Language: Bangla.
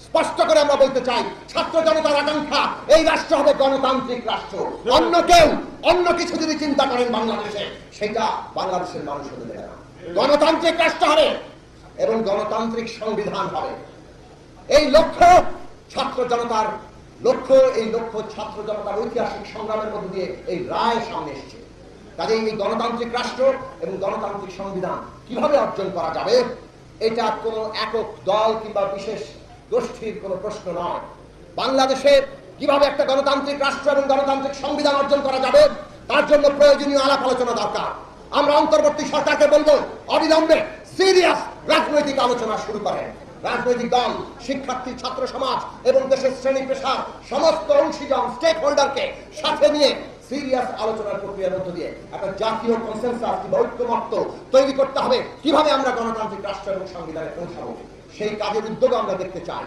স্পষ্ট করে আমরা বলতে চাই, ছাত্র জনতার আকাঙ্ক্ষা এই রাষ্ট্র হবে গণতান্ত্রিক রাষ্ট্র। অন্য কেউ অন্য কিছু যদি চিন্তা করেন বাংলাদেশে, সেটা বাংলাদেশের মানুষ হতে দেবে না। গণতান্ত্রিক রাষ্ট্র হবে এবং গণতান্ত্রিক সংবিধান হবে। এই লক্ষ্য ছাত্র জনতার লক্ষ্য, এই লক্ষ্য ছাত্র জনতার ঐতিহাসিক সংগ্রামের মধ্যে দিয়ে এই রায় সামনে এসেছে। কাজেই এই গণতান্ত্রিক রাষ্ট্র এবং গণতান্ত্রিক সংবিধান কিভাবে অর্জন করা যাবে, এটা কোনো একক দল কিংবা বিশেষ গোষ্ঠীর কোনো প্রশ্ন নয়। বাংলাদেশে কিভাবে একটা গণতান্ত্রিক রাষ্ট্র এবং গণতান্ত্রিক সংবিধান অর্জন করা যাবে, তার জন্য প্রয়োজনীয় আলাপ আলোচনা দরকার। আমরা অন্তর্বর্তী সরকারকে বলবো, অবিলম্বে সিরিয়াস রাজনৈতিক আলোচনা শুরু করেন। রাজনৈতিক দল, শিক্ষার্থী, ছাত্র সমাজ এবং দেশের শ্রেণী পেশার সমস্ত অংশীজন, স্টেক হোল্ডারকে সাথে নিয়ে সিরিয়াস আলোচনার প্রক্রিয়ার মধ্য দিয়ে একটা জাতীয় কনসেনসাস কিংবা ঐক্যমত্য তৈরি করতে হবে কিভাবে আমরা গণতান্ত্রিক রাষ্ট্র এবং সংবিধানে পৌঁছাবো। সেই কাজের উদ্যোগ আমরা দেখতে চাই।